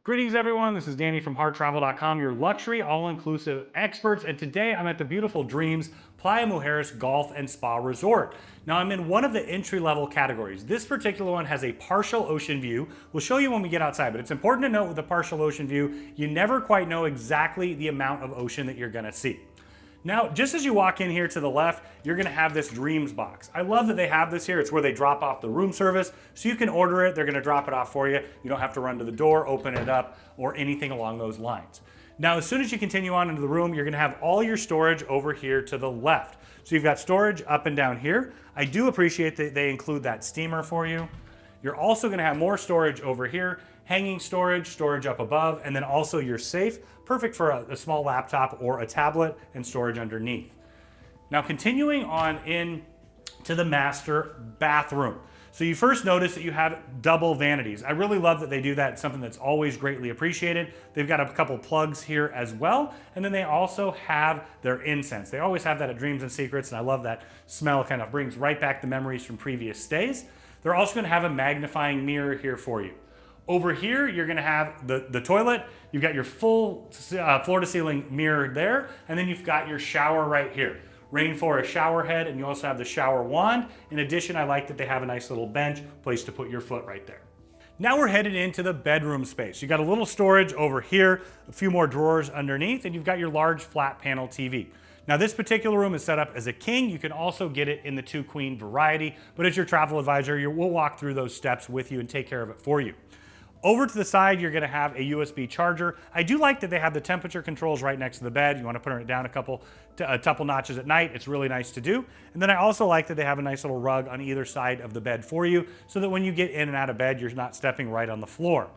Greetings everyone, this is Danny from harrtravel.com, your luxury all-inclusive experts, and today I'm at the beautiful Dreams Playa Mujeres Golf and Spa Resort. Now I'm in one of the entry-level categories. This particular one has a partial ocean view. We'll show you when we get outside, but it's important to note with the partial ocean view, you never quite know exactly the amount of ocean that you're gonna see. Now, just as you walk in here to the left, you're gonna have this Dreams box. I love that they have this here. It's where they drop off the room service. So you can order it, they're gonna drop it off for you. You don't have to run to the door, open it up, or anything along those lines. Now, as soon as you continue on into the room, you're gonna have all your storage over here to the left. So you've got storage up and down here. I do appreciate that they include that steamer for you. You're also gonna have more storage over here, hanging storage, storage up above, and then also your safe, perfect for a small laptop or a tablet, and storage underneath. Now continuing on in to the master bathroom. So you first notice that you have double vanities. I really love that they do that. It's something that's always greatly appreciated. They've got a couple plugs here as well. And then they also have their incense. They always have that at Dreams and Secrets, and I love that smell. Kind of brings right back the memories from previous stays. They're also gonna have a magnifying mirror here for you. Over here, you're gonna have the toilet. You've got your full floor to ceiling mirror there, and then you've got your shower right here. Rainforest shower head, and you also have the shower wand. In addition, I like that they have a nice little bench, place to put your foot right there. Now we're headed into the bedroom space. You got a little storage over here, a few more drawers underneath, and you've got your large flat panel TV. Now this particular room is set up as a king. You can also get it in the 2 queen variety, but as your travel advisor, we'll walk through those steps with you and take care of it for you. Over to the side, you're gonna have a USB charger. I do like that they have the temperature controls right next to the bed. You wanna put it down a couple notches at night. It's really nice to do. And then I also like that they have a nice little rug on either side of the bed for you so that when you get in and out of bed, you're not stepping right on the floor.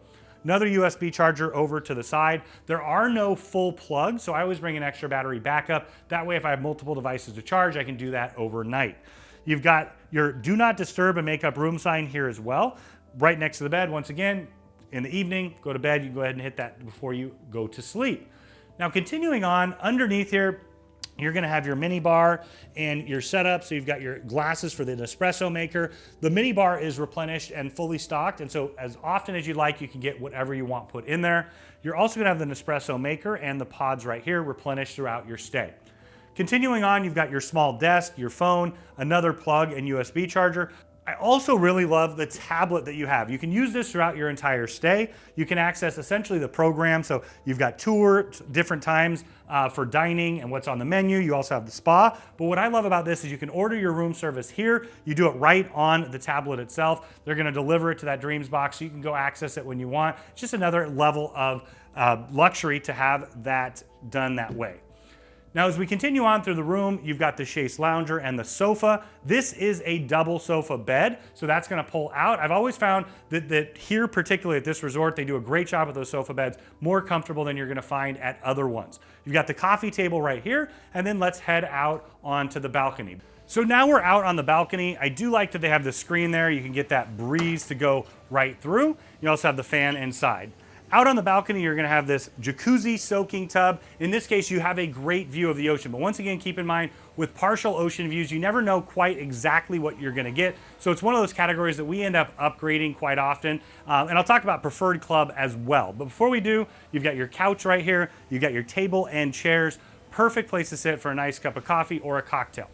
Another USB charger over to the side. There are no full plugs, so I always bring an extra battery backup. That way, if I have multiple devices to charge, I can do that overnight. You've got your do not disturb and make up room sign here as well. Right next to the bed, once again, in the evening, go to bed, you can go ahead and hit that before you go to sleep. Now continuing on, underneath here, you're gonna have your mini bar and your setup. So you've got your glasses for the Nespresso maker. The mini bar is replenished and fully stocked. And so as often as you like, you can get whatever you want put in there. You're also gonna have the Nespresso maker and the pods right here replenished throughout your stay. Continuing on, you've got your small desk, your phone, another plug and USB charger. I also really love the tablet that you have. You can use this throughout your entire stay. You can access essentially the program. So you've got different times for dining and what's on the menu. You also have the spa. But what I love about this is you can order your room service here. You do it right on the tablet itself. They're gonna deliver it to that Dreams box so you can go access it when you want. It's just another level of luxury to have that done that way. Now, as we continue on through the room, you've got the chaise lounger and the sofa. This is a double sofa bed, so that's gonna pull out. I've always found that here, particularly at this resort, they do a great job with those sofa beds, more comfortable than you're gonna find at other ones. You've got the coffee table right here, and then let's head out onto the balcony. So now we're out on the balcony. I do like that they have the screen there. You can get that breeze to go right through. You also have the fan inside. Out on the balcony, you're gonna have this jacuzzi soaking tub. In this case, you have a great view of the ocean. But once again, keep in mind, with partial ocean views, you never know quite exactly what you're gonna get. So it's one of those categories that we end up upgrading quite often. And I'll talk about Preferred Club as well. But before we do, you've got your couch right here. You've got your table and chairs. Perfect place to sit for a nice cup of coffee or a cocktail.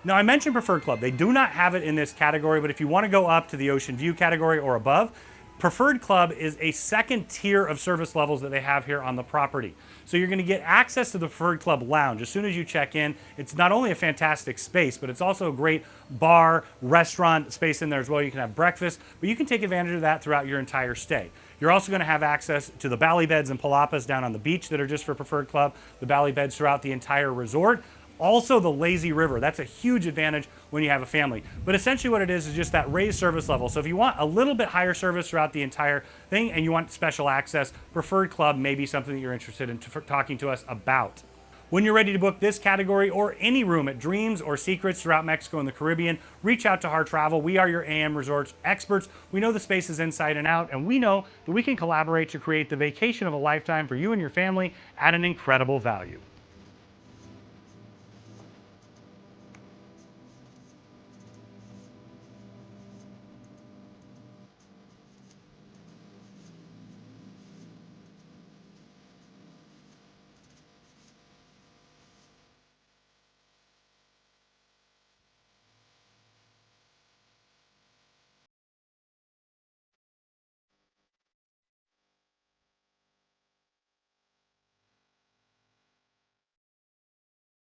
Now I mentioned Preferred Club. They do not have it in this category, but if you wanna go up to the ocean view category or above, Preferred Club is a second tier of service levels that they have here on the property. So you're gonna get access to the Preferred Club lounge. As soon as you check in, it's not only a fantastic space, but it's also a great bar, restaurant space in there as well. You can have breakfast, but you can take advantage of that throughout your entire stay. You're also gonna have access to the bally beds and palapas down on the beach that are just for Preferred Club, the bally beds throughout the entire resort. Also the lazy river, that's a huge advantage when you have a family. But essentially what it is just that raised service level. So if you want a little bit higher service throughout the entire thing and you want special access, Preferred Club may be something that you're interested in talking to us about. When you're ready to book this category or any room at Dreams or Secrets throughout Mexico and the Caribbean, reach out to Harr Travel. We are your AM Resorts experts. We know the spaces inside and out, and we know that we can collaborate to create the vacation of a lifetime for you and your family at an incredible value.